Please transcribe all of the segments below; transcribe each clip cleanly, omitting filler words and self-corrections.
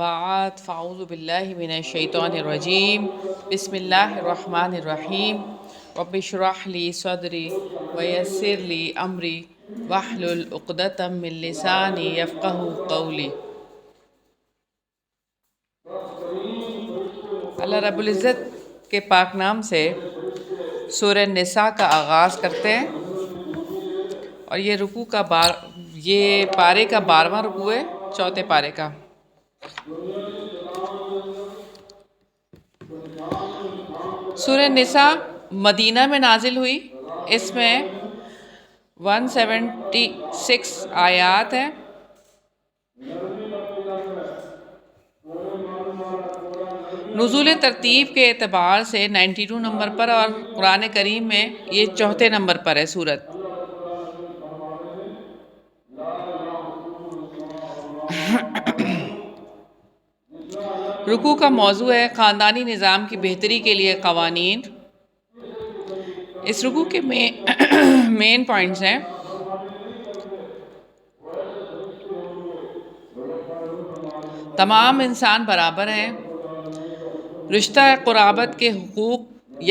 بعد فاعوذ باللہ من الشیطان الرجیم بسم اللہ الرحمن الرحیم رب اشرح لی صدری ویسر لی امری واحلل عقدۃ من لسانی یفقہوا قولی۔ اللہ رب العزت کے پاک نام سے سورہ نساء کا آغاز کرتے ہیں، اور یہ پارے کا 12واں رکوع ہے، چوتھے پارے کا۔ سورہ نساء مدینہ میں نازل ہوئی، اس میں 176 آیات ہیں۔ نزول ترتیب کے اعتبار سے 92 نمبر پر، اور قرآن کریم میں یہ چوتھے نمبر پر ہے سورت۔ رکوع کا موضوع ہے خاندانی نظام کی بہتری کے لیے قوانین۔ اس رکوع کے مین پوائنٹس ہیں: تمام انسان برابر ہیں، رشتہ قرابت کے حقوق،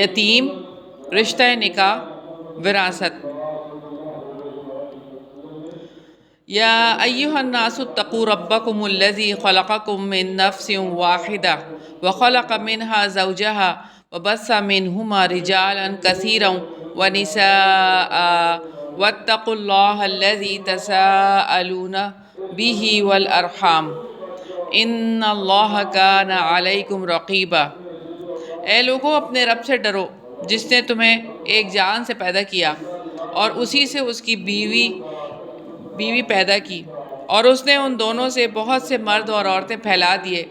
یتیم، رشتہ نکاح، وراثت۔ یا ایھا الناس اتقوا ربکم الذی خلقکم من نفس واحدہ وخلق منها زوجها وبث منہما رجالا کثیرا ونساء واتقوا اللہ الذی تساءلون بہ والارحام ان اللہ کان علیکم رقیبا۔ اے لوگو، اپنے رب سے ڈرو جس نے تمہیں ایک جان سے پیدا کیا اور اسی سے اس کی بیوی پیدا کی، اور اس نے ان دونوں سے بہت سے مرد اور عورتیں پھیلا دیے،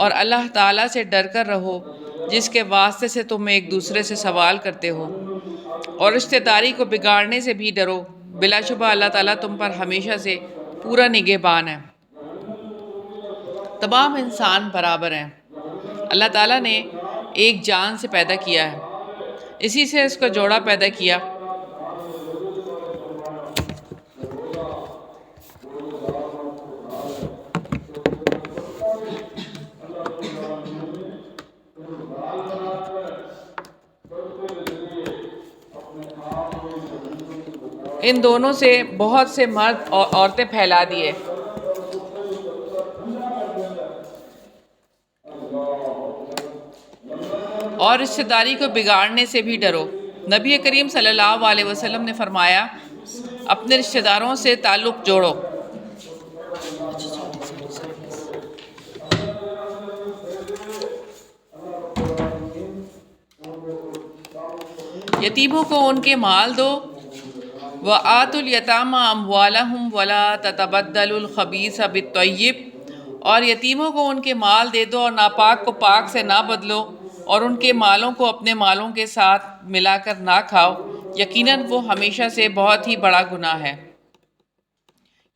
اور اللہ تعالیٰ سے ڈر کر رہو جس کے واسطے سے تم ایک دوسرے سے سوال کرتے ہو، اور رشتہ داری کو بگاڑنے سے بھی ڈرو، بلا شبہ اللہ تعالیٰ تم پر ہمیشہ سے پورا نگہبان ہے۔ تمام انسان برابر ہیں۔ اللہ تعالیٰ نے ایک جان سے پیدا کیا ہے، اسی سے اس کا جوڑا پیدا کیا۔ ان دونوں سے بہت سے مرد اور عورتیں پھیلا دیے۔ اور رشتہ داری کو بگاڑنے سے بھی ڈرو۔ نبی کریم صلی اللہ علیہ وسلم نے فرمایا، اپنے رشتہ داروں سے تعلق جوڑو۔ یتیموں کو ان کے مال دو، وَآتُوا الْيَتَامَى أَمْوَالَهُمْ وَلَا تَتَبَدَّلُوا الْخَبِيثَ بِالطَّيِّبِ۔ اور یتیموں کو ان کے مال دے دو، اور ناپاک کو پاک سے نہ بدلو، اور ان کے مالوں کو اپنے مالوں کے ساتھ ملا کر نہ کھاؤ، یقیناً وہ ہمیشہ سے بہت ہی بڑا گناہ ہے۔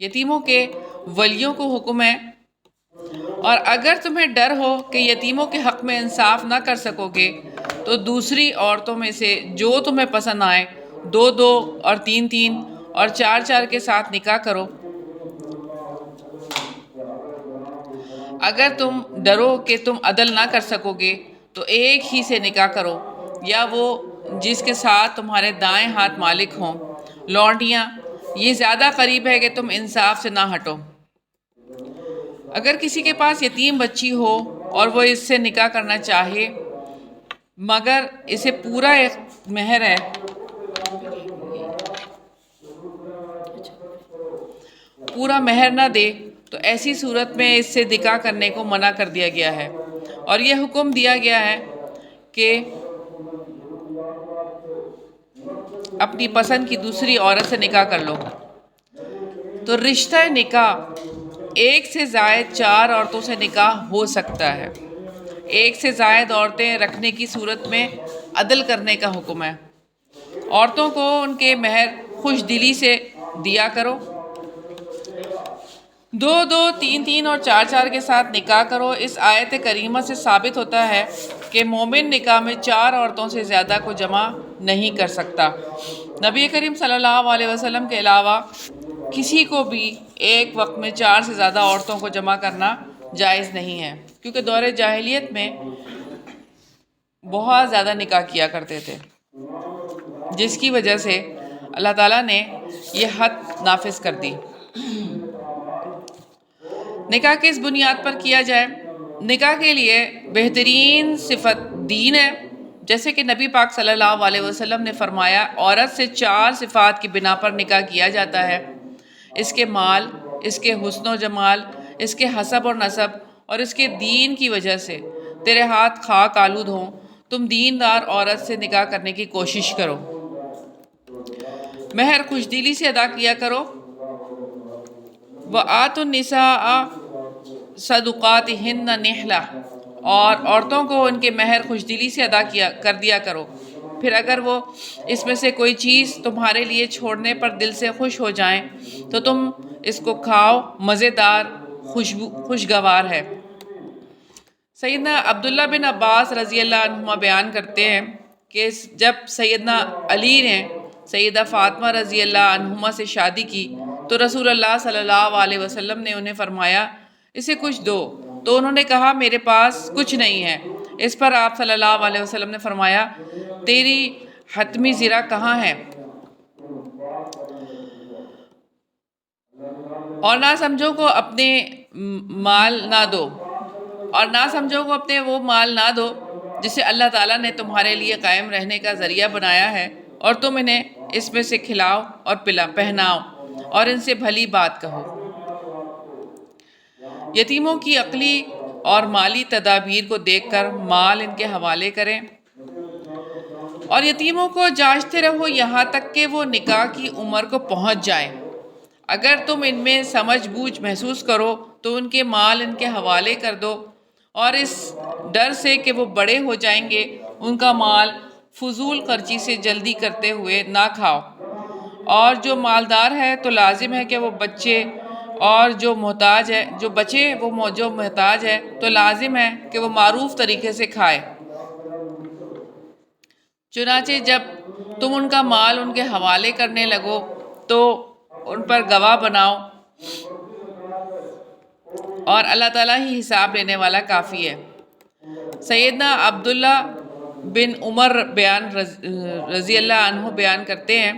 یتیموں کے ولیوں کو حکم ہے، اور اگر تمہیں ڈر ہو کہ یتیموں کے حق میں انصاف نہ کر سکو گے تو دوسری عورتوں میں سے جو تمہیں پسند آئے 2 اور 3 اور 4 کے ساتھ نکاح کرو۔ اگر تم ڈرو کہ تم عدل نہ کر سکو گے تو ایک ہی سے نکاح کرو، یا وہ جس کے ساتھ تمہارے دائیں ہاتھ مالک ہوں۔ لونڈیاں، یہ زیادہ قریب ہے کہ تم انصاف سے نہ ہٹو۔ اگر کسی کے پاس یتیم بچی ہو اور وہ اس سے نکاح کرنا چاہے مگر اسے پورا مہر ہے، پورا مہر نہ دے، تو ایسی صورت میں اس سے نکاح کرنے کو منع کر دیا گیا ہے، اور یہ حکم دیا گیا ہے کہ اپنی پسند کی دوسری عورت سے نکاح کر لو۔ تو رشتہ نکاح، ایک سے زائد 4 عورتوں سے نکاح ہو سکتا ہے۔ ایک سے زائد عورتیں رکھنے کی صورت میں عدل کرنے کا حکم ہے۔ عورتوں کو ان کے مہر خوش دلی سے دیا کرو۔ 2 3 اور 4 کے ساتھ نکاح کرو۔ اس آیت کریمہ سے ثابت ہوتا ہے کہ مومن نکاح میں 4 عورتوں سے زیادہ کو جمع نہیں کر سکتا۔ نبی کریم صلی اللہ علیہ وسلم کے علاوہ کسی کو بھی ایک وقت میں 4 سے زیادہ عورتوں کو جمع کرنا جائز نہیں ہے، کیونکہ دور جاہلیت میں بہت زیادہ نکاح کیا کرتے تھے، جس کی وجہ سے اللہ تعالیٰ نے یہ حد نافذ کر دی۔ نکاح کس بنیاد پر کیا جائے؟ نکاح کے لیے بہترین صفت دین ہے، جیسے کہ نبی پاک صلی اللہ علیہ وسلم نے فرمایا عورت سے 4 صفات کی بنا پر نکاح کیا جاتا ہے: اس کے مال، اس کے حسن و جمال، اس کے حسب اور نسب، اور اس کے دین کی وجہ سے تیرے ہاتھ خاک آلود ہوں، تم دیندار عورت سے نکاح کرنے کی کوشش کرو۔ مہر خوشدلی سے ادا کیا کرو۔ وَآتُوا النِّسَاءَ صَدُقَاتِهِنَّ نِحْلَةً، اور عورتوں کو ان کے مہر خوشدلی سے ادا کر دیا کرو۔ پھر اگر وہ اس میں سے کوئی چیز تمہارے لیے چھوڑنے پر دل سے خوش ہو جائیں تو تم اس کو کھاؤ، مزیدار خوشگوار ہے۔ سیدنا عبداللہ بن عباس رضی اللہ عنہما بیان کرتے ہیں کہ جب سیدنا علی نے سیدہ فاطمہ رضی اللہ عنہما سے شادی کی تو رسول اللہ صلی اللہ علیہ وسلم نے انہیں فرمایا اسے کچھ دو، تو انہوں نے کہا میرے پاس کچھ نہیں ہے۔ اس پر آپ صلی اللہ علیہ وسلم نے فرمایا تیری حتمی زرہ کہاں ہے؟ اور نہ سمجھو کو اپنے مال نہ دو، اور نہ سمجھو کو اپنے وہ مال نہ دو جسے اللہ تعالیٰ نے تمہارے لیے قائم رہنے کا ذریعہ بنایا ہے، اور تم انہیں اس میں سے کھلاؤ اور پہناؤ اور ان سے بھلی بات کہو۔ یتیموں کی عقلی اور مالی تدابیر کو دیکھ کر مال ان کے حوالے کریں، اور یتیموں کو جانچتے رہو یہاں تک کہ وہ نکاح کی عمر کو پہنچ جائیں۔ اگر تم ان میں سمجھ بوجھ محسوس کرو تو ان کے مال ان کے حوالے کر دو، اور اس ڈر سے کہ وہ بڑے ہو جائیں گے ان کا مال فضول خرچی سے جلدی کرتے ہوئے نہ کھاؤ۔ اور جو مالدار ہے تو لازم ہے کہ وہ بچے، اور جو محتاج ہے تو لازم ہے کہ وہ معروف طریقے سے کھائے۔ چنانچہ جب تم ان کا مال ان کے حوالے کرنے لگو تو ان پر گواہ بناؤ، اور اللہ تعالیٰ ہی حساب لینے والا کافی ہے۔ سیدنا عبداللہ بن عمر رضی اللہ عنہ بیان کرتے ہیں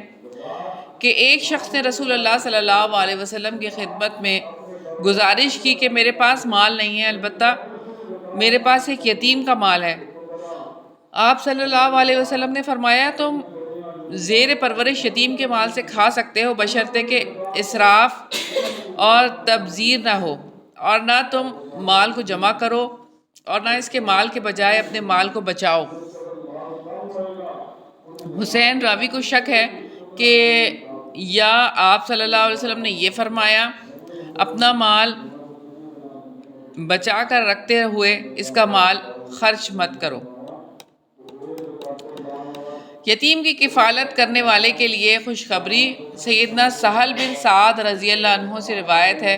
کہ ایک شخص نے رسول اللہ صلی اللہ علیہ وسلم کی خدمت میں گزارش کی کہ میرے پاس مال نہیں ہے، البتہ میرے پاس ایک یتیم کا مال ہے۔ آپ صلی اللہ علیہ وسلم نے فرمایا تم زیر پرورش یتیم کے مال سے کھا سکتے ہو بشرطے کہ اسراف اور تبذیر نہ ہو، اور نہ تم مال کو جمع کرو اور نہ اس کے مال کے بجائے اپنے مال کو بچاؤ۔ حسین راوی کو شک ہے کہ یا آپ صلی اللہ علیہ وسلم نے یہ فرمایا اپنا مال بچا کر رکھتے ہوئے اس کا مال خرچ مت کرو۔ یتیم کی کفالت کرنے والے کے لیے خوشخبری۔ سیدنا سہل بن سعد رضی اللہ عنہ سے روایت ہے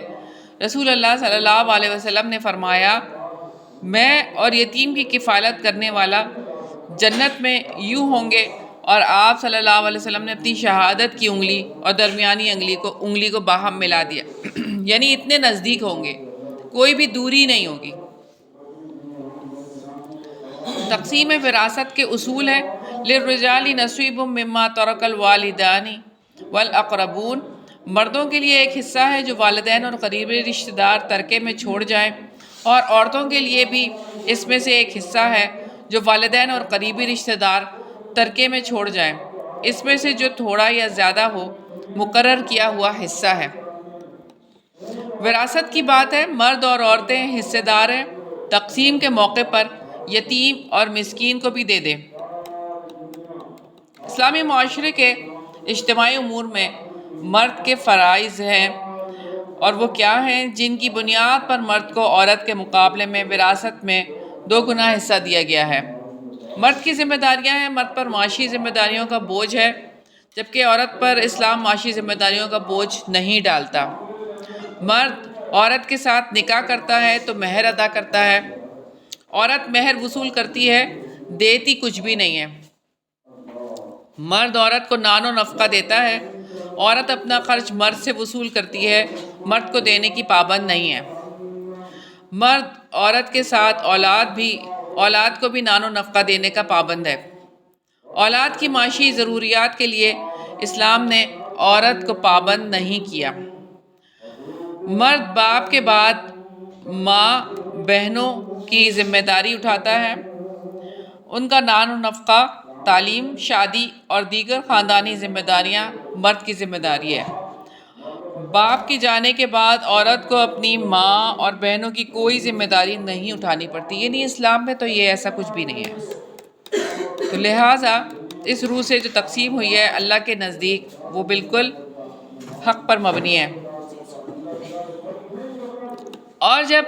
رسول اللہ صلی اللہ علیہ وسلم نے فرمایا میں اور یتیم کی کفالت کرنے والا جنت میں یوں ہوں گے، اور آپ صلی اللہ علیہ وسلم نے اپنی شہادت کی انگلی اور درمیانی انگلی کو باہم ملا دیا، یعنی اتنے نزدیک ہوں گے، کوئی بھی دوری نہیں ہوگی۔ تقسیم وراثت کے اصول ہیں للرجال نصیب مما ترک الوالدان والاقربون، مردوں کے لیے ایک حصہ ہے جو والدین اور قریبی رشتہ دار ترکے میں چھوڑ جائیں، اور عورتوں کے لیے بھی اس میں سے ایک حصہ ہے جو والدین اور قریبی رشتہ دار ترکے میں چھوڑ جائیں، اس میں سے جو تھوڑا یا زیادہ ہو مقرر کیا ہوا حصہ ہے۔ وراثت کی بات ہے، مرد اور عورتیں حصے دار ہیں، تقسیم کے موقع پر یتیم اور مسکین کو بھی دے دیں۔ اسلامی معاشرے کے اجتماعی امور میں مرد کے فرائض ہیں، اور وہ کیا ہیں جن کی بنیاد پر مرد کو عورت کے مقابلے میں وراثت میں 2 گنا حصہ دیا گیا ہے۔ مرد کی ذمہ داریاں ہیں، مرد پر معاشی ذمہ داریوں کا بوجھ ہے، جبکہ عورت پر اسلام معاشی ذمہ داریوں کا بوجھ نہیں ڈالتا۔ مرد عورت کے ساتھ نکاح کرتا ہے تو مہر ادا کرتا ہے، عورت مہر وصول کرتی ہے، دیتی کچھ بھی نہیں ہے۔ مرد عورت کو نان و نفقہ دیتا ہے، عورت اپنا خرچ مرد سے وصول کرتی ہے، مرد کو دینے کی پابند نہیں ہے۔ مرد عورت کے ساتھ اولاد کو بھی نان و نفقہ دینے کا پابند ہے۔ اولاد کی معاشی ضروریات کے لیے اسلام نے عورت کو پابند نہیں کیا۔ مرد باپ کے بعد ماں بہنوں کی ذمہ داری اٹھاتا ہے۔ ان کا نان و نفقہ، تعلیم، شادی اور دیگر خاندانی ذمہ داریاں مرد کی ذمہ داری ہے۔ باپ کی جانے کے بعد عورت کو اپنی ماں اور بہنوں کی کوئی ذمہ داری نہیں اٹھانی پڑتی، یعنی اسلام میں تو یہ ایسا کچھ بھی نہیں ہے۔ تو لہٰذا اس روح سے جو تقسیم ہوئی ہے اللہ کے نزدیک وہ بالکل حق پر مبنی ہے۔ اور جب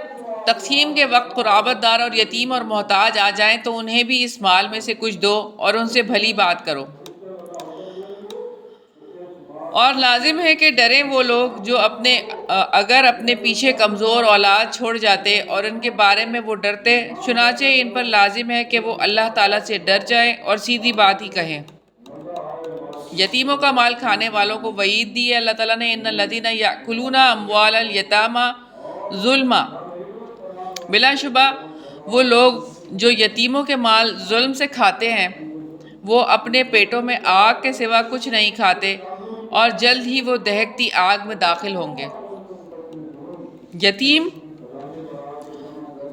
تقسیم کے وقت قرابت دار اور یتیم اور محتاج آ جائیں تو انہیں بھی اس مال میں سے کچھ دو اور ان سے بھلی بات کرو۔ اور لازم ہے کہ ڈریں وہ لوگ جو اگر اپنے پیچھے کمزور اولاد چھوڑ جاتے اور ان کے بارے میں وہ ڈرتے، چنانچہ ان پر لازم ہے کہ وہ اللہ تعالیٰ سے ڈر جائیں اور سیدھی بات ہی کہیں۔ یتیموں کا مال کھانے والوں کو وعید دی ہے اللہ تعالیٰ نے، ان الذین یأکلون اموال الیتامی ظلما، بلا شبہ وہ لوگ جو یتیموں کے مال ظلم سے کھاتے ہیں وہ اپنے پیٹوں میں آگ کے سوا کچھ نہیں کھاتے اور جلد ہی وہ دہکتی آگ میں داخل ہوں گے۔ یتیم،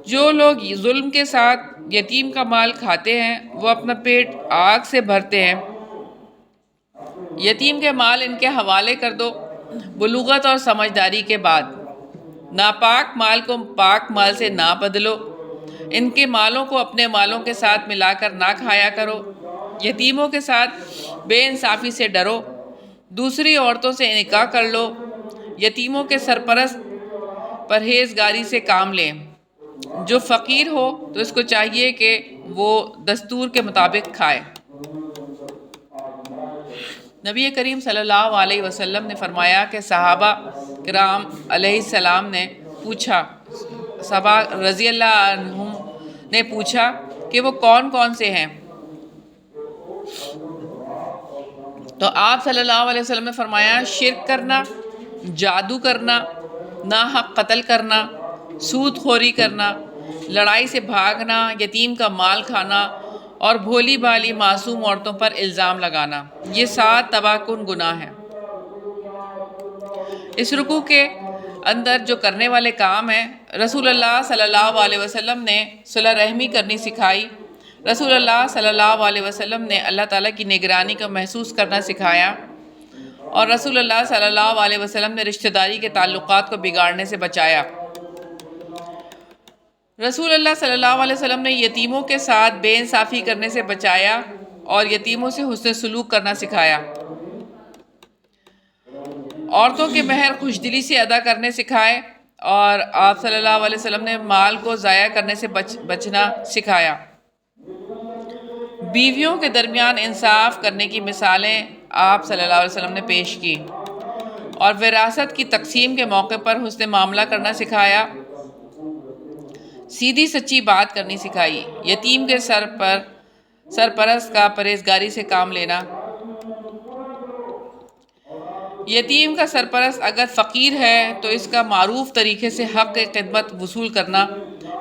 جو لوگ ظلم کے ساتھ یتیم کا مال کھاتے ہیں وہ اپنا پیٹ آگ سے بھرتے ہیں۔ یتیم کے مال ان کے حوالے کر دو بلوغت اور سمجھداری کے بعد۔ ناپاک مال کو پاک مال سے نہ بدلو۔ ان کے مالوں کو اپنے مالوں کے ساتھ ملا کر نہ کھایا کرو۔ یتیموں کے ساتھ بے انصافی سے ڈرو۔ دوسری عورتوں سے نکاح کر لو۔ یتیموں کے سرپرست پرہیزگاری سے کام لیں۔ جو فقیر ہو تو اس کو چاہیے کہ وہ دستور کے مطابق کھائے۔ نبی کریم صلی اللہ علیہ وسلم نے فرمایا کہ صحابہ کرام علیہ السلام نے پوچھا، صحابہ رضی اللہ عنہم نے پوچھا کہ وہ کون کون سے ہیں؟ تو آپ صلی اللہ علیہ وسلم نے فرمایا شرک کرنا، جادو کرنا، ناحق قتل کرنا، سود خوری کرنا، لڑائی سے بھاگنا، یتیم کا مال کھانا اور بھولی بھالی معصوم عورتوں پر الزام لگانا، یہ 7 تباہ کن گناہ ہیں۔ اس رکوع کے اندر جو کرنے والے کام ہیں، رسول اللہ صلی اللہ علیہ وسلم نے صلہ رحمی کرنی سکھائی۔ رسول اللہ صلی اللہ علیہ وسلم نے اللہ تعالیٰ کی نگرانی کو محسوس کرنا سکھایا، اور رسول اللہ صلی اللہ علیہ وسلم نے رشتہ داری کے تعلقات کو بگاڑنے سے بچایا۔ رسول اللہ صلی اللہ علیہ وسلم نے یتیموں کے ساتھ بے انصافی کرنے سے بچایا اور یتیموں سے حسن سلوک کرنا سکھایا۔ عورتوں کے مہر خوشدلی سے ادا کرنے سکھائے، اور آپ صلی اللہ علیہ وسلم نے مال کو ضائع کرنے سے بچنا سکھایا۔ بیویوں کے درمیان انصاف کرنے کی مثالیں آپ صلی اللہ علیہ وسلم نے پیش کی، اور وراثت کی تقسیم کے موقع پر حسن معاملہ کرنا سکھایا، سیدھی سچی بات کرنی سکھائی، یتیم کے سرپرست کا پرہیزگاری سے کام لینا۔ یتیم کا سرپرست اگر فقیر ہے تو اس کا معروف طریقے سے حق خدمت وصول کرنا،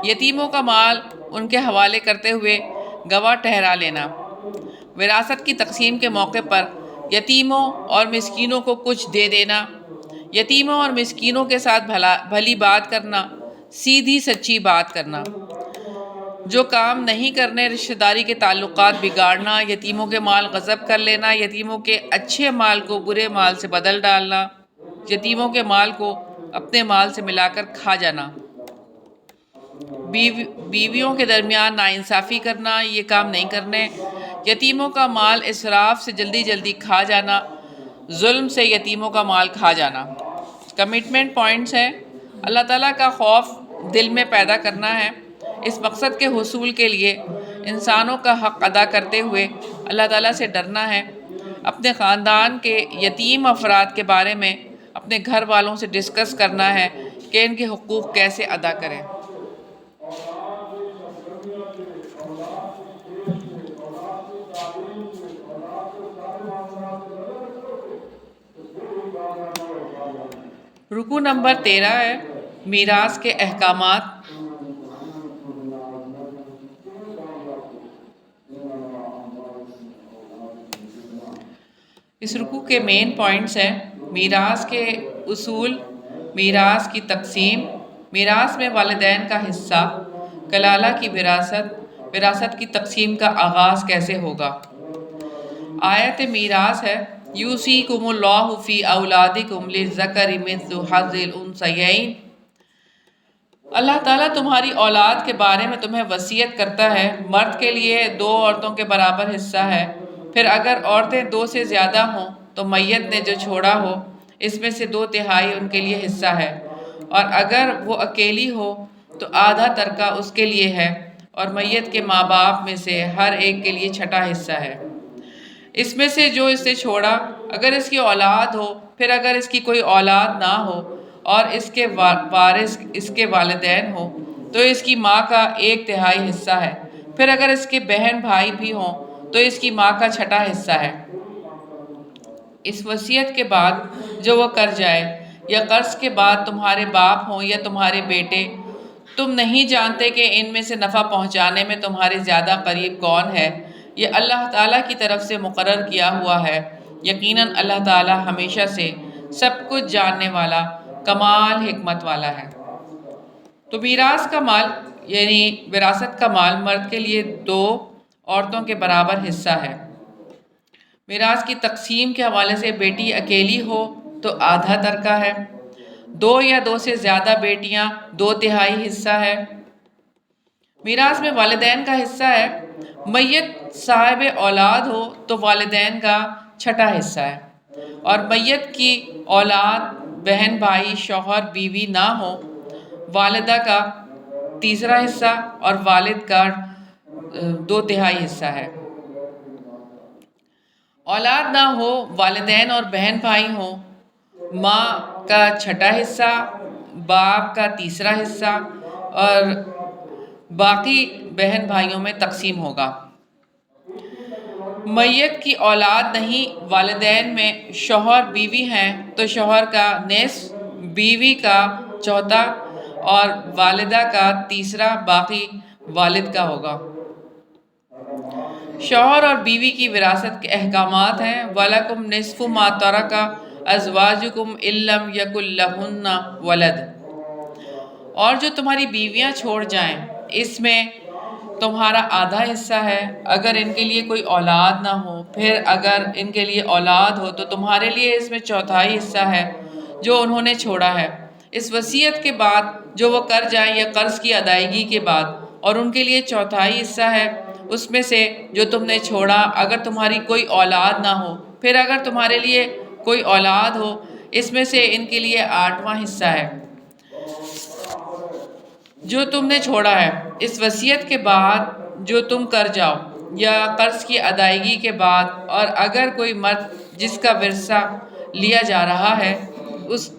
یتیموں کا مال ان کے حوالے کرتے ہوئے گواہ ٹھہرا لینا، وراثت کی تقسیم کے موقع پر یتیموں اور مسکینوں کو کچھ دے دینا، یتیموں اور مسکینوں کے ساتھ بھلی بات کرنا، سیدھی سچی بات کرنا۔ جو کام نہیں کرنے، رشتہ داری کے تعلقات بگاڑنا، یتیموں کے مال غصب کر لینا، یتیموں کے اچھے مال کو برے مال سے بدل ڈالنا، یتیموں کے مال کو اپنے مال سے ملا کر کھا جانا، بیویوں کے درمیان ناانصافی کرنا، یہ کام نہیں کرنے، یتیموں کا مال اسراف سے جلدی جلدی کھا جانا، ظلم سے یتیموں کا مال کھا جانا۔ کمٹمنٹ پوائنٹس ہیں: اللہ تعالیٰ کا خوف دل میں پیدا کرنا ہے۔ اس مقصد کے حصول کے لیے انسانوں کا حق ادا کرتے ہوئے اللہ تعالیٰ سے ڈرنا ہے۔ اپنے خاندان کے یتیم افراد کے بارے میں اپنے گھر والوں سے ڈسکس کرنا ہے کہ ان کے حقوق کیسے ادا کریں۔ رکوع نمبر 13 ہے میراث کے احکامات۔ اس رکوع کے مین پوائنٹس ہیں میراث کے اصول، میراث کی تقسیم، میراث میں والدین کا حصہ، کلالہ کی وراثت، وراثت کی تقسیم کا آغاز کیسے ہوگا۔ آیت میراث ہے یوصیکم اللہ فی اولادکم للذکر مثل حظ الانثیین۔ اللہ تعالیٰ تمہاری اولاد کے بارے میں تمہیں وصیت کرتا ہے، مرد کے لیے 2 عورتوں کے برابر حصہ ہے، پھر اگر عورتیں 2 سے زیادہ ہوں تو میت نے جو چھوڑا ہو اس میں سے 2/3 ان کے لیے حصہ ہے، اور اگر وہ اکیلی ہو تو آدھا ترکہ اس کے لیے ہے، اور میت کے ماں باپ میں سے ہر ایک کے لیے چھٹا حصہ ہے۔ اس میں سے جو اس نے چھوڑا اگر اس کی اولاد ہو، پھر اگر اس کی کوئی اولاد نہ ہو اور اس کے وارث اس کے والدین ہو تو اس کی ماں کا 1/3 حصہ ہے، پھر اگر اس کے بہن بھائی بھی ہوں تو اس کی ماں کا چھٹا حصہ ہے۔ اس وصیت کے بعد جو وہ کر جائے، یا قرض کے بعد تمہارے باپ ہوں یا تمہارے بیٹے، تم نہیں جانتے کہ ان میں سے نفع پہنچانے میں تمہارے زیادہ قریب کون ہے، یہ اللہ تعالیٰ کی طرف سے مقرر کیا ہوا ہے، یقیناً اللہ تعالیٰ ہمیشہ سے سب کچھ جاننے والا، کمال حکمت والا ہے۔ تو میراث کا مال یعنی وراثت کا مال مرد کے لیے 2، عورتوں کے برابر حصہ ہے۔ میراث کی تقسیم کے حوالے سے بیٹی اکیلی ہو تو آدھا ترکہ ہے، 2 یا 2 سے زیادہ بیٹیاں 2/3 حصہ ہے۔ میراث میں والدین کا حصہ ہے، میت صاحب اولاد ہو تو والدین کا چھٹا حصہ ہے، اور میت کی اولاد بہن بھائی شوہر بیوی نہ ہو، والدہ کا تیسرا حصہ اور والد کا 2/3 حصہ ہے۔ اولاد نہ ہو، والدین اور بہن بھائی ہوں، ماں کا چھٹا حصہ، باپ کا تیسرا حصہ، اور باقی بہن بھائیوں میں تقسیم ہوگا۔ میت کی اولاد نہیں، والدین میں شوہر بیوی ہیں تو شوہر کا نصف، بیوی کا چوتھا اور والدہ کا تیسرا، باقی والد کا ہوگا۔ شوہر اور بیوی کی وراثت کے احکامات ہیں وَلَكُمْ نِصْفُ مَا تَرَكَ أَزْوَاجُكُمْ إِن لَّمْ يَكُن لَّهُنَّ وَلَدٌ، اور جو تمہاری بیویاں چھوڑ جائیں اس میں تمہارا آدھا حصہ ہے اگر ان کے لیے کوئی اولاد نہ ہو، پھر اگر ان کے لیے اولاد ہو تو تمہارے لیے اس میں چوتھائی حصہ ہے جو انہوں نے چھوڑا ہے۔ اس وصیت کے بعد جو وہ کر جائیں یا قرض کی ادائیگی کے بعد، اور ان کے لیے چوتھائی حصہ ہے اس میں سے جو تم نے چھوڑا اگر تمہاری کوئی اولاد نہ ہو، پھر اگر تمہارے لیے کوئی اولاد ہو اس میں سے ان کے لیے 8واں حصہ ہے جو تم نے چھوڑا ہے۔ اس وصیت کے بعد جو تم کر جاؤ یا قرض کی ادائیگی کے بعد، اور اگر کوئی مرد جس کا ورثہ لیا جا رہا ہے،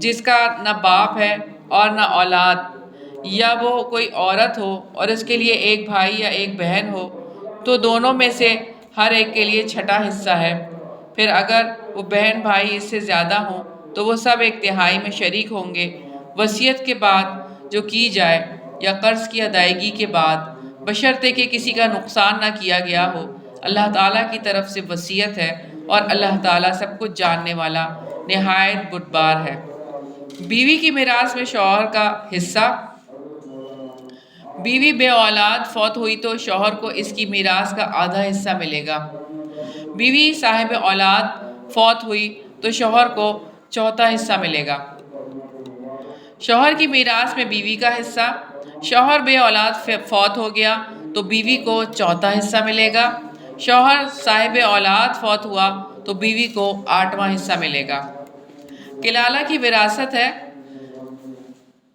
جس کا نہ باپ ہے اور نہ اولاد، یا وہ کوئی عورت ہو اور اس کے لیے ایک بھائی یا ایک بہن ہو، تو دونوں میں سے ہر ایک کے لیے چھٹا حصہ ہے، پھر اگر وہ بہن بھائی اس سے زیادہ ہوں تو وہ سب 1/3 میں شریک ہوں گے۔ وصیت کے بعد جو کی جائے یا قرض کی ادائیگی کے بعد، بشرطے کہ کسی کا نقصان نہ کیا گیا ہو، اللہ تعالیٰ کی طرف سے وصیت ہے، اور اللہ تعالیٰ سب کچھ جاننے والا نہایت بردبار ہے۔ بیوی کی میراث میں شوہر کا حصہ۔ بیوی بے اولاد فوت ہوئی تو شوہر کو اس کی میراث کا آدھا حصہ ملے گا۔ بیوی صاحب اولاد فوت ہوئی تو شوہر کو چوتھا حصہ ملے گا۔ شوہر کی میراث میں بیوی کا حصہ۔ شوہر بے اولاد فوت ہو گیا تو بیوی کو چوتھا حصہ ملے گا۔ شوہر صاحب اولاد فوت ہوا تو بیوی کو 8واں حصہ ملے گا۔ کلالہ کی وراثت ہے،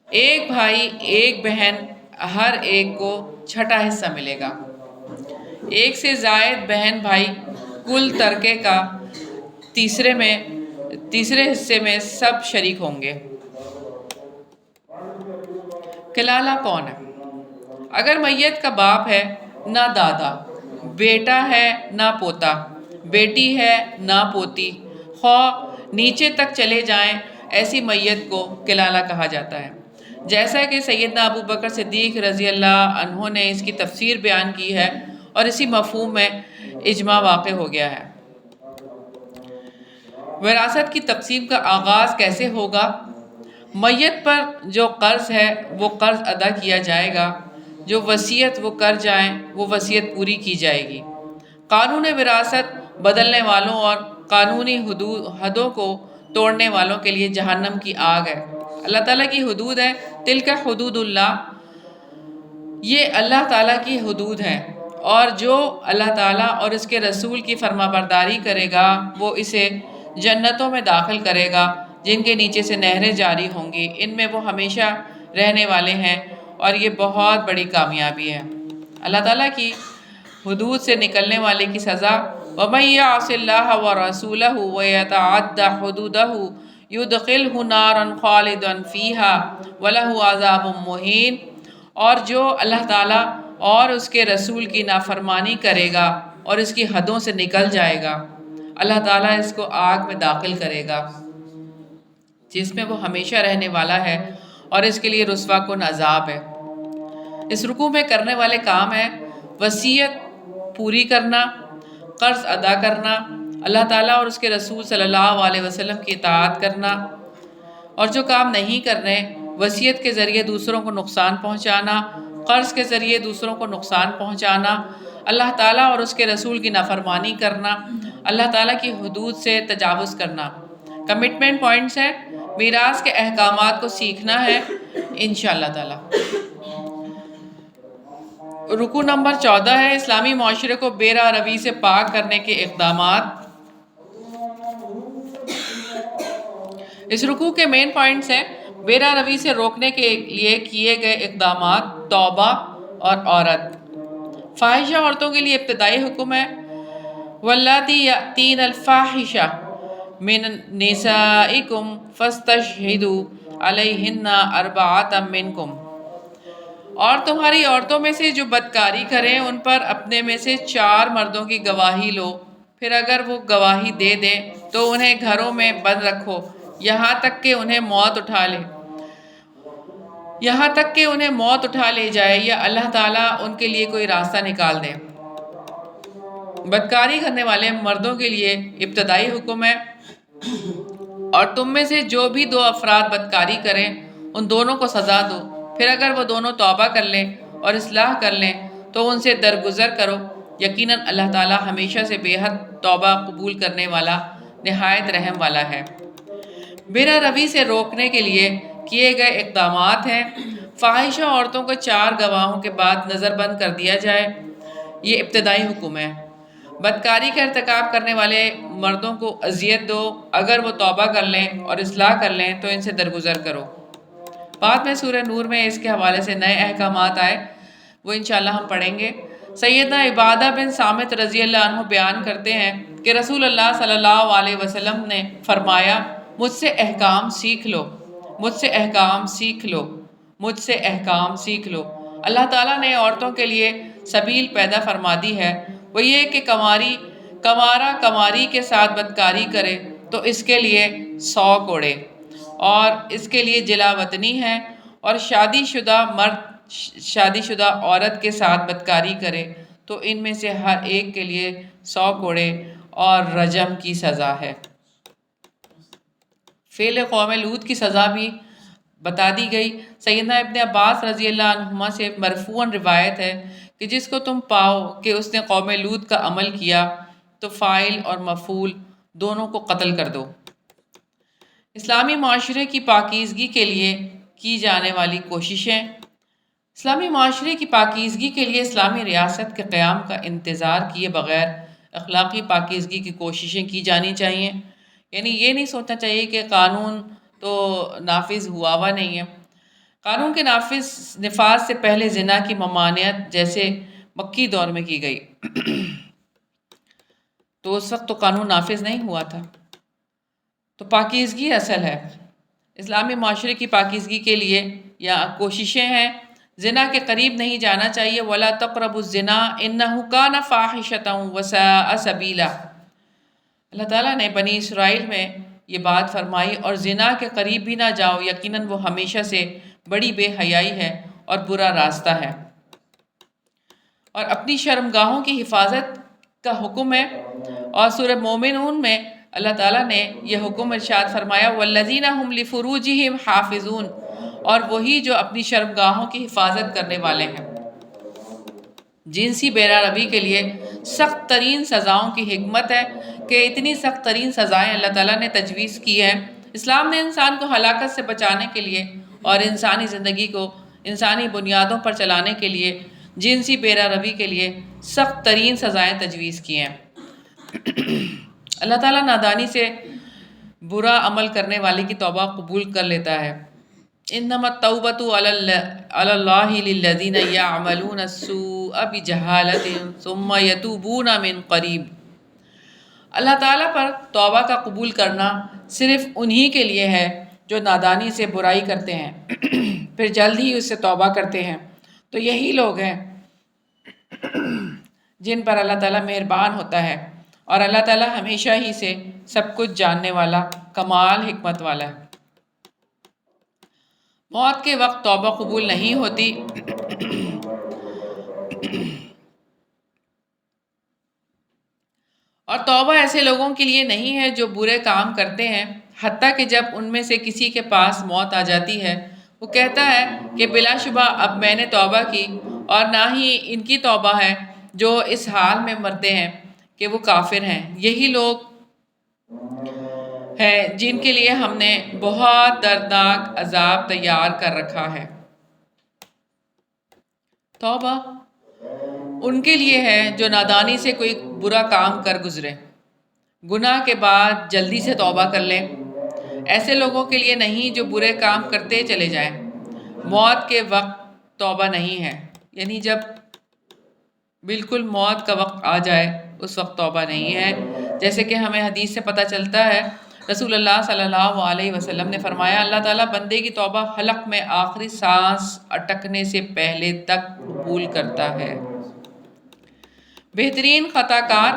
ایک بھائی ایک بہن ہر ایک کو چھٹا حصہ ملے گا۔ ایک سے زائد بہن بھائی کل ترکے کا تیسرے حصے میں سب شریک ہوں گے۔ کلالہ کون ہے؟ اگر میت کا باپ ہے نہ دادا، بیٹا ہے نہ پوتا، بیٹی ہے نہ پوتی، خواہ نیچے تک چلے جائیں، ایسی میت کو کلالہ کہا جاتا ہے، جیسا کہ سیدنا ابو بکر صدیق رضی اللہ عنہ نے اس کی تفسیر بیان کی ہے، اور اسی مفہوم میں اجماع واقع ہو گیا ہے۔ وراثت کی تقسیم کا آغاز کیسے ہوگا؟ میت پر جو قرض ہے وہ قرض ادا کیا جائے گا، جو وصیت وہ کر جائیں وہ وصیت پوری کی جائے گی۔ قانون وراثت بدلنے والوں اور قانونی حدوں کو توڑنے والوں کے لیے جہنم کی آگ ہے۔ اللہ تعالیٰ کی حدود ہے، تلک حدود اللہ، یہ اللہ تعالیٰ کی حدود ہیں، اور جو اللہ تعالیٰ اور اس کے رسول کی فرما برداری کرے گا وہ اسے جنتوں میں داخل کرے گا جن کے نیچے سے نہریں جاری ہوں گی، ان میں وہ ہمیشہ رہنے والے ہیں، اور یہ بہت بڑی کامیابی ہے۔ اللہ تعالیٰ کی حدود سے نکلنے والے کی سزا، وَمَن يَعْصِ اللَّهَ وَرَسُولَهُ وَيَتَعَدَّ حُدُودَهُ يُدْخِلْهُ نَارًا خَالِدًا فِيهَا وَلَهُ عَذَابٌ مُّهِينٌ، اور جو اللہ تعالیٰ اور اس کے رسول کی نافرمانی کرے گا اور اس کی حدوں سے نکل جائے گا، اللہ تعالیٰ اس کو آگ میں داخل کرے گا جس میں وہ ہمیشہ رہنے والا ہے، اور اس کے لیے رسوا کن عذاب ہے۔ اس رکوع میں کرنے والے کام ہیں وصیت پوری کرنا، قرض ادا کرنا، اللہ تعالیٰ اور اس کے رسول صلی اللہ علیہ وسلم کی اطاعت کرنا، اور جو کام نہیں کرنے، وصیت کے ذریعے دوسروں کو نقصان پہنچانا، قرض کے ذریعے دوسروں کو نقصان پہنچانا، اللہ تعالیٰ اور اس کے رسول کی نافرمانی کرنا، اللہ تعالیٰ کی حدود سے تجاوز کرنا۔ کمٹمنٹ پوائنٹس ہیں، میراث کے احکامات کو سیکھنا ہے انشاءاللہ تعالیٰ۔ رکوع نمبر 14 ہے اسلامی معاشرے کو بے راہ روی سے پاک کرنے کے اقدامات۔ اس رکوع کے مین پوائنٹس ہیں بے راہ روی سے روکنے کے لیے کیے گئے اقدامات، توبہ اور عورت۔ فاحشہ عورتوں کے لیے ابتدائی حکم ہے وَاللَّاتِي يَأْتِينَ الْفَاحِشَةَ مِن نِّسَائِكُمْ فَاسْتَشْهِدُوا عَلَيْهِنَّ أَرْبَعَةً مِّنكُمْ، اور تمہاری عورتوں میں سے جو بدکاری کریں ان پر اپنے میں سے 4 مردوں کی گواہی لو، پھر اگر وہ گواہی دے دیں تو انہیں گھروں میں بند رکھو یہاں تک کہ انہیں موت اٹھا لے جائے یا اللہ تعالیٰ ان کے لیے کوئی راستہ نکال دے۔ بدکاری کرنے والے مردوں کے لیے ابتدائی حکم ہے اور تم میں سے جو بھی 2 افراد بدکاری کریں ان دونوں کو سزا دو، پھر اگر وہ دونوں توبہ کر لیں اور اصلاح کر لیں تو ان سے درگزر کرو، یقیناً اللہ تعالیٰ ہمیشہ سے بے حد توبہ قبول کرنے والا نہایت رحم والا ہے۔ بے راہ روی سے روکنے کے لیے کیے گئے اقدامات ہیں فاحشہ عورتوں کو 4 گواہوں کے بعد نظر بند کر دیا جائے، یہ ابتدائی حکم ہے۔ بدکاری کا ارتکاب کرنے والے مردوں کو اذیت دو، اگر وہ توبہ کر لیں اور اصلاح کر لیں تو ان سے درگزر کرو۔ بعد میں سورہ نور میں اس کے حوالے سے نئے احکامات آئے، وہ انشاءاللہ ہم پڑھیں گے۔ سیدنا عبادہ بن صامت رضی اللہ عنہ بیان کرتے ہیں کہ رسول اللہ صلی اللہ علیہ وسلم نے فرمایا، مجھ سے احکام سیکھ لو، مجھ سے احکام سیکھ لو، مجھ سے احکام سیکھ لو۔ اللہ تعالیٰ نے عورتوں کے لیے سبیل پیدا فرما دی ہے، وہ یہ کہ کمارہ کماری کے ساتھ بدکاری کرے تو اس کے لیے 100 کوڑے، اور اس کے لیے جلا وطنی ہے، اور شادی شدہ مرد شادی شدہ عورت کے ساتھ بدکاری کرے تو ان میں سے ہر ایک کے لیے 100 کوڑے اور رجم کی سزا ہے۔ فعل قوم لوط کی سزا بھی بتا دی گئی۔ سیدنا ابن عباس رضی اللہ عنہما سے مرفوعاً روایت ہے کہ جس کو تم پاؤ کہ اس نے قوم لوط کا عمل کیا تو فاعل اور مفعول دونوں کو قتل کر دو۔ اسلامی معاشرے کی پاکیزگی کے لیے کی جانے والی کوششیں۔ اسلامی معاشرے کی پاکیزگی کے لیے اسلامی ریاست کے قیام کا انتظار کیے بغیر اخلاقی پاکیزگی کی کوششیں کی جانی چاہیے۔ یعنی یہ نہیں سوچنا چاہیے کہ قانون تو نافذ ہوا نہیں ہے۔ قانون کے نفاذ سے پہلے زنا کی ممانعت جیسے مکی دور میں کی گئی تو اس وقت تو قانون نافذ نہیں ہوا تھا۔ تو پاکیزگی اصل ہے۔ اسلامی معاشرے کی پاکیزگی کے لیے یا کوششیں ہیں، زنا کے قریب نہیں جانا چاہیے، وَلَا تَقْرَبُوا الزِّنَا إِنَّهُ كَانَ فَاحِشَةً وَسَاءَ سَبِيلًا۔ اللہ تعالیٰ نے بنی اسرائیل میں یہ بات فرمائی، اور زنا کے قریب بھی نہ جاؤ، یقیناً وہ ہمیشہ سے بڑی بے حیائی ہے اور برا راستہ ہے۔ اور اپنی شرمگاہوں کی حفاظت کا حکم ہے، اور سورہ مومنون میں اللہ تعالیٰ نے یہ حکم ارشاد فرمایا والذین هم لفروجہم حافظون، اور وہی جو اپنی شرمگاہوں کی حفاظت کرنے والے ہیں۔ جنسی بیرا روی کے لیے سخت ترین سزاؤں کی حکمت ہے کہ اتنی سخت ترین سزائیں اللہ تعالیٰ نے تجویز کی ہیں۔ اسلام نے انسان کو ہلاکت سے بچانے کے لیے اور انسانی زندگی کو انسانی بنیادوں پر چلانے کے لیے جنسی بیرا روی کے لیے سخت ترین سزائیں تجویز کی ہیں۔ اللہ تعالیٰ نادانی سے برا عمل کرنے والے کی توبہ قبول کر لیتا ہے۔ انما التوبۃ علی اللہ للذین یعملون السوء بجہالۃ ثم یتوبون من قریب۔ اللہ تعالیٰ پر توبہ کا قبول کرنا صرف انہی کے لیے ہے جو نادانی سے برائی کرتے ہیں پھر جلد ہی اس سے توبہ کرتے ہیں، تو یہی لوگ ہیں جن پر اللہ تعالیٰ مہربان ہوتا ہے، اور اللہ تعالیٰ ہمیشہ ہی سے سب کچھ جاننے والا کمال حکمت والا ہے۔ موت کے وقت توبہ قبول نہیں ہوتی اور توبہ ایسے لوگوں کے لیے نہیں ہے جو برے کام کرتے ہیں، حتیٰ کہ جب ان میں سے کسی کے پاس موت آ جاتی ہے وہ کہتا ہے کہ بلا شبہ اب میں نے توبہ کی، اور نہ ہی ان کی توبہ ہے جو اس حال میں مرتے ہیں کہ وہ کافر ہیں۔ یہی لوگ ہیں جن کے لیے ہم نے بہت دردناک عذاب تیار کر رکھا ہے۔ توبہ ان کے لیے ہے جو نادانی سے کوئی برا کام کر گزرے، گناہ کے بعد جلدی سے توبہ کر لیں۔ ایسے لوگوں کے لیے نہیں جو برے کام کرتے چلے جائیں۔ موت کے وقت توبہ نہیں ہے، یعنی جب بالکل موت کا وقت آ جائے اس وقت توبہ نہیں ہے۔ جیسے کہ ہمیں حدیث سے پتہ چلتا ہے، رسول اللہ صلی اللہ علیہ وسلم نے فرمایا اللہ تعالیٰ بندے کی توبہ حلق میں آخری سانس اٹکنے سے پہلے تک قبول کرتا ہے۔ بہترین خطا کار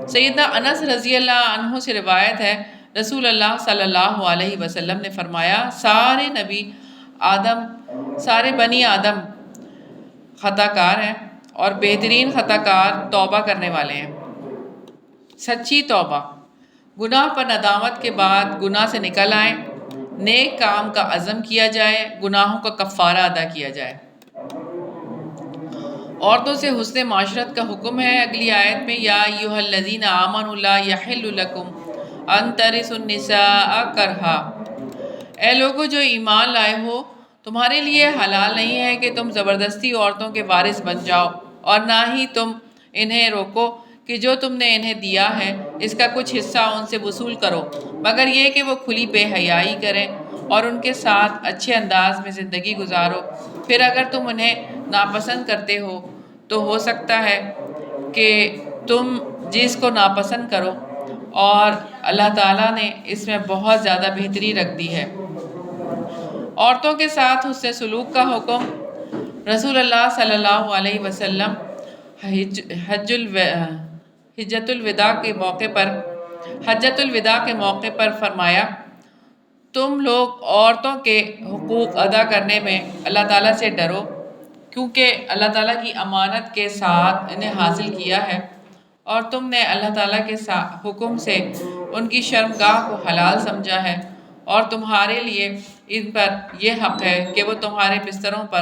سیدنا انس رضی اللہ عنہ سے روایت ہے، رسول اللہ صلی اللہ علیہ وسلم نے فرمایا سارے بنی آدم خطا کار ہیں اور بہترین خطا کار توبہ کرنے والے ہیں۔ سچی توبہ، گناہ پر ندامت کے بعد گناہ سے نکل آئیں، نیک کام کا عزم کیا جائے، گناہوں کا کفارہ ادا کیا جائے۔ عورتوں سے حسن معاشرت کا حکم ہے اگلی آیت میں، یا ایھا الذین آمنوا لا یحل لکم ان ترثوا النساء کرہا۔ اے لوگو جو ایمان لائے ہو، تمہارے لیے حلال نہیں ہے کہ تم زبردستی عورتوں کے وارث بن جاؤ، اور نہ ہی تم انہیں روکو کہ جو تم نے انہیں دیا ہے اس کا کچھ حصہ ان سے وصول کرو، مگر یہ کہ وہ کھلی بے حیائی کریں اور ان کے ساتھ اچھے انداز میں زندگی گزارو۔ پھر اگر تم انہیں ناپسند کرتے ہو تو ہو سکتا ہے کہ تم جس کو ناپسند کرو، اور اللہ تعالیٰ نے اس میں بہت زیادہ بہتری رکھ دی ہے۔ عورتوں کے ساتھ حسن سلوک کا حکم، رسول اللہ صلی اللہ علیہ وسلم حجۃ الوداع کے موقع پر فرمایا، تم لوگ عورتوں کے حقوق ادا کرنے میں اللہ تعالیٰ سے ڈرو، کیونکہ اللہ تعالیٰ کی امانت کے ساتھ انہیں حاصل کیا ہے، اور تم نے اللہ تعالیٰ کے حکم سے ان کی شرمگاہ کو حلال سمجھا ہے، اور تمہارے لیے ان پر یہ حق ہے کہ وہ تمہارے بستروں پر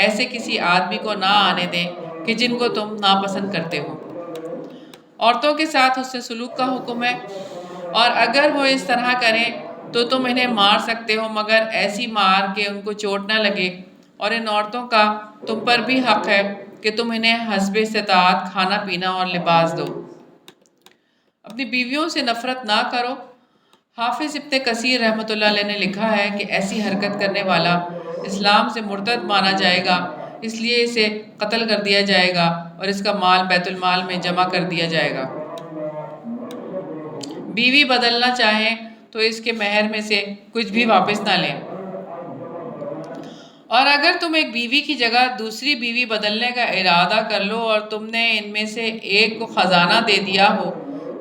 ایسے کسی آدمی کو نہ آنے دیں کہ جن کو تم ناپسند کرتے ہو۔ عورتوں کے ساتھ حسن سلوک کا حکم ہے، اور اگر وہ اس طرح کریں تو تم انہیں مار سکتے ہو، مگر ایسی مار کہ ان کو چوٹ نہ لگے، اور ان عورتوں کا تم پر بھی حق ہے کہ تم انہیں حسب استطاعت کھانا پینا اور لباس دو۔ اپنی بیویوں سے نفرت نہ کرو۔ حافظ ابن کثیر رحمۃ اللہ علیہ نے لکھا ہے کہ ایسی حرکت کرنے والا اسلام سے مرتد مانا جائے گا، اس لیے اسے قتل کر دیا جائے گا اور اس کا مال بیت المال میں جمع کر دیا جائے گا۔ بیوی بدلنا چاہیں تو اس کے مہر میں سے کچھ بھی واپس نہ لیں، اور اگر تم ایک بیوی کی جگہ دوسری بیوی بدلنے کا ارادہ کر لو اور تم نے ان میں سے ایک کو خزانہ دے دیا ہو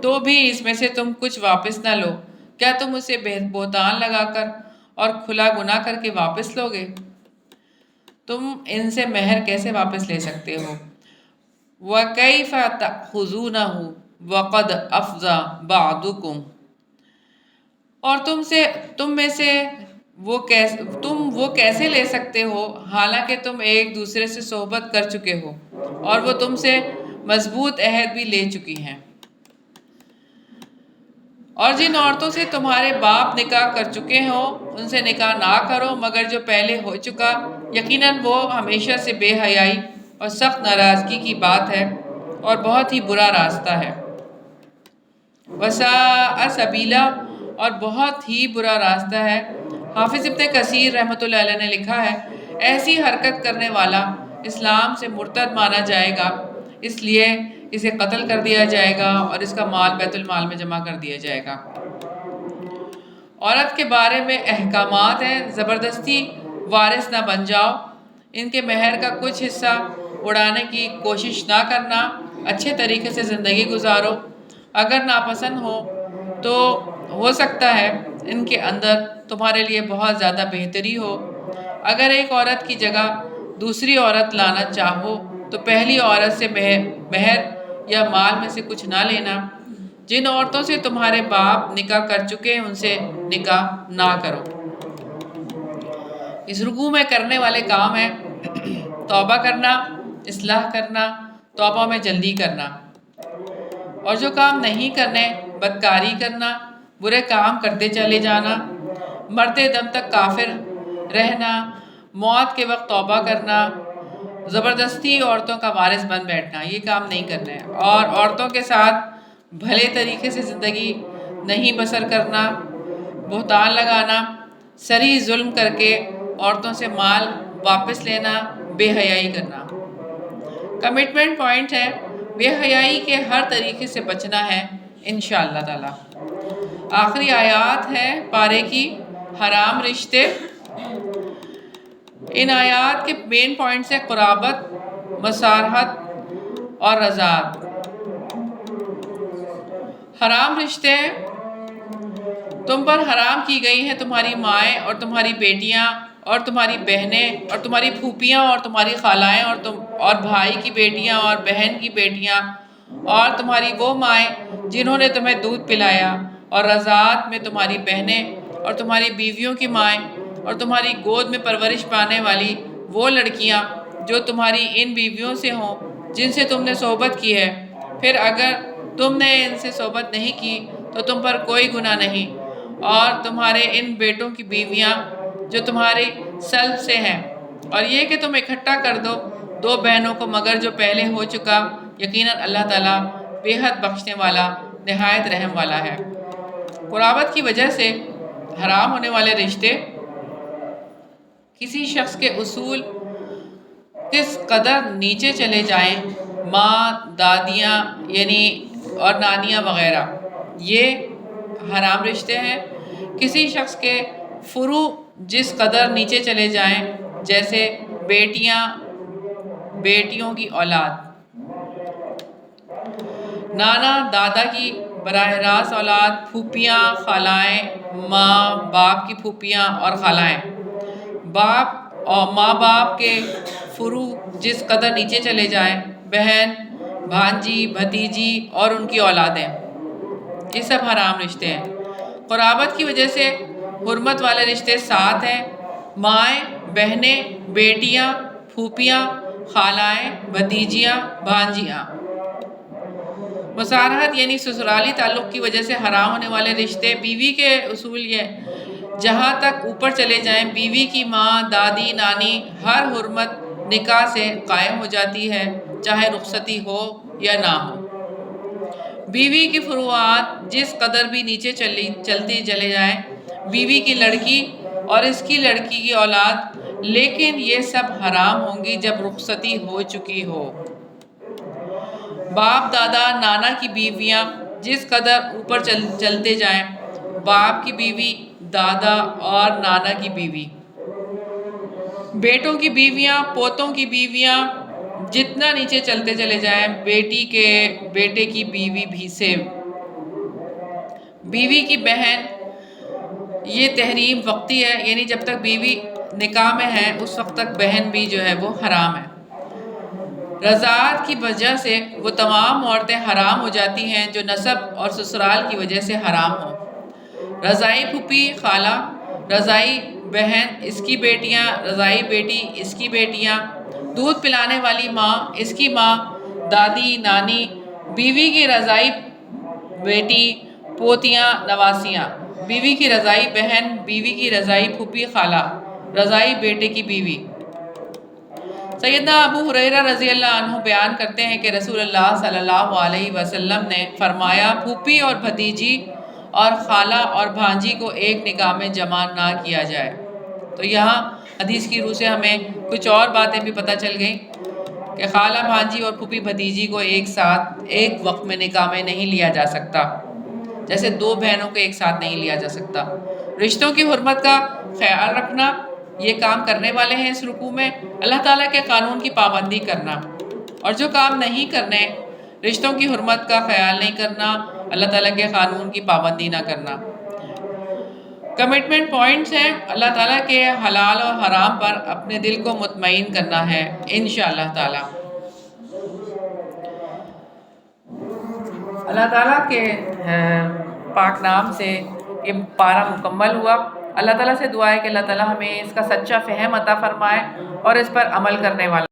تو بھی اس میں سے تم کچھ واپس نہ لو، کیا تم اسے بہتان لگا کر اور کھلا گناہ کر کے واپس لوگے؟ تم ان سے مہر کیسے واپس لے سکتے ہو؟ وَكَيْفَ تَأْخُذُونَهُ وَقَدْ أَفْضَىٰ بَعْضُكُمْ اور تم میں سے تم وہ کیسے لے سکتے ہو حالانکہ تم ایک دوسرے سے صحبت کر چکے ہو اور وہ تم سے مضبوط عہد بھی لے چکی ہیں۔ اور جن عورتوں سے تمہارے باپ نکاح کر چکے ہوں ان سے نکاح نہ کرو مگر جو پہلے ہو چکا، یقیناً وہ ہمیشہ سے بے حیائی اور سخت ناراضگی کی بات ہے اور بہت ہی برا راستہ ہے۔ وساء سبیلا، اور بہت ہی برا راستہ ہے۔ حافظ ابن کثیر رحمۃ اللہ علیہ نے لکھا ہے، ایسی حرکت کرنے والا اسلام سے مرتد مانا جائے گا، اس لیے اسے قتل کر دیا جائے گا اور اس کا مال بیت المال میں جمع کر دیا جائے گا۔ عورت کے بارے میں احکامات ہیں، زبردستی وارث نہ بن جاؤ، ان کے مہر کا کچھ حصہ اڑانے کی کوشش نہ کرنا، اچھے طریقے سے زندگی گزارو، اگر ناپسند ہو تو ہو سکتا ہے ان کے اندر تمہارے لیے بہت زیادہ بہتری ہو۔ اگر ایک عورت کی جگہ دوسری عورت لانا چاہو تو پہلی عورت سے مہر یا مال میں سے کچھ نہ لینا۔ جن عورتوں سے تمہارے باپ نکاح کر چکے ہیں ان سے نکاح نہ کرو۔ اس رکوع میں کرنے والے کام ہیں توبہ کرنا، اصلاح کرنا، توبہ میں جلدی کرنا، اور جو کام نہیں کرنے بدکاری کرنا، برے کام کرتے چلے جانا، مرتے دم تک کافر رہنا، موت کے وقت توبہ کرنا، زبردستی عورتوں کا وارث بن بیٹھنا، یہ کام نہیں کرنا ہے، اور عورتوں کے ساتھ بھلے طریقے سے زندگی نہیں بسر کرنا، بہتان لگانا، صریح ظلم کر کے عورتوں سے مال واپس لینا، بے حیائی کرنا۔ کمٹمنٹ پوائنٹ ہے، بے حیائی کے ہر طریقے سے بچنا ہے انشاءاللہ تعالی۔ آخری آیات ہے پارے کی، حرام رشتے۔ ان آیات کے مین پوائنٹس ہیں قرابت، مصارحت اور رضاعت۔ حرام رشتے تم پر حرام کی گئی ہیں تمہاری مائیں اور تمہاری بیٹیاں اور تمہاری بہنیں اور تمہاری پھوپھیاں اور تمہاری خالائیں اور بھائی کی بیٹیاں اور بہن کی بیٹیاں اور تمہاری وہ مائیں جنہوں نے تمہیں دودھ پلایا، اور رضاعت میں تمہاری بہنیں اور تمہاری بیویوں کی مائیں اور تمہاری گود میں پرورش پانے والی وہ لڑکیاں جو تمہاری ان بیویوں سے ہوں جن سے تم نے صحبت کی ہے، پھر اگر تم نے ان سے صحبت نہیں کی تو تم پر کوئی گناہ نہیں، اور تمہارے ان بیٹوں کی بیویاں جو تمہاری سلب سے ہیں، اور یہ کہ تم اکٹھا کر دو بہنوں کو مگر جو پہلے ہو چکا، یقیناً اللہ تعالیٰ بے حد بخشنے والا نہایت رحم والا ہے۔ قرابت کی وجہ سے حرام ہونے والے رشتے کسی شخص کے اصول کس قدر نیچے چلے جائیں، ماں، دادیاں یعنی اور نانیاں وغیرہ، یہ حرام رشتے ہیں۔ کسی شخص کے فروع جس قدر نیچے چلے جائیں، جیسے بیٹیاں، بیٹیوں کی اولاد، نانا دادا کی براہ راست اولاد، پھوپھیاں، خالائیں، ماں باپ کی پھوپھیاں اور خالائیں، ماں باپ کے فروع جس قدر نیچے چلے جائیں، بہن، بھانجی، بھتیجی اور ان کی اولادیں، یہ سب حرام رشتے ہیں۔ قرابت کی وجہ سے حرمت والے رشتے 7 ہیں: مائیں، بہنیں، بیٹیاں، پھوپھیاں، خالائیں، بھتیجیاں، بھانجیاں۔ مصارحت یعنی سسرالی تعلق کی وجہ سے حرام ہونے والے رشتے، بیوی کے اصول یہ جہاں تک اوپر چلے جائیں، بیوی کی ماں، دادی، نانی، ہر حرمت نکاح سے قائم ہو جاتی ہے، چاہے رخصتی ہو یا نہ ہو۔ بیوی کی فروعات جس قدر بھی نیچے چلتی چلے جائیں، بیوی کی لڑکی اور اس کی لڑکی کی اولاد، لیکن یہ سب حرام ہوں گی جب رخصتی ہو چکی ہو۔ باپ، دادا، نانا کی بیویاں جس قدر اوپر چلتے جائیں، باپ کی بیوی، دادا اور نانا کی بیوی، بیٹوں کی بیویاں، پوتوں کی بیویاں جتنا نیچے چلتے چلے جائیں، بیٹے کی بیوی بھی سے، بیوی کی بہن، یہ تحریم وقتی ہے، یعنی جب تک بیوی نکاح میں ہے اس وقت تک بہن بھی جو ہے وہ حرام ہے۔ رضاعت کی وجہ سے وہ تمام عورتیں حرام ہو جاتی ہیں جو نسب اور سسرال کی وجہ سے حرام ہوں۔ رضائی پھوپھی خالہ، رضائی بہن اس کی بیٹیاں، رضائی بیٹی اس کی بیٹیاں، دودھ پلانے والی ماں اس کی ماں، دادی نانی، بیوی کی رضائی بیٹی، پوتیاں نواسیاں، بیوی کی رضائی بہن، بیوی کی رضائی پھوپھی خالہ، رضائی بیٹے کی بیوی۔ سیدنا ابو ہریرہ رضی اللہ عنہ بیان کرتے ہیں کہ رسول اللہ صلی اللہ علیہ وسلم نے فرمایا پھوپھی اور بھتیجی اور خالہ اور بھانجی کو ایک نکاح میں جمع نہ کیا جائے۔ تو یہاں حدیث کی روح سے ہمیں کچھ اور باتیں بھی پتہ چل گئیں کہ خالہ بھانجی اور پھوپھی بھتیجی کو ایک ساتھ ایک وقت میں نکاح میں نہیں لیا جا سکتا، جیسے دو بہنوں کو ایک ساتھ نہیں لیا جا سکتا۔ رشتوں کی حرمت کا خیال رکھنا، یہ کام کرنے والے ہیں اس رکوع میں اللہ تعالیٰ کے قانون کی پابندی کرنا، اور جو کام نہیں کرنے، رشتوں کی حرمت کا خیال نہیں کرنا، اللہ تعالیٰ کے قانون کی پابندی نہ کرنا۔ کمٹمنٹ پوائنٹس ہیں، اللہ تعالیٰ کے حلال اور حرام پر اپنے دل کو مطمئن کرنا ہے انشاءاللہ تعالیٰ۔ اللہ تعالیٰ کے پاک نام سے یہ پارہ مکمل ہوا۔ اللہ تعالیٰ سے دعا ہے کہ اللہ تعالیٰ ہمیں اس کا سچا فہم عطا فرمائے اور اس پر عمل کرنے والا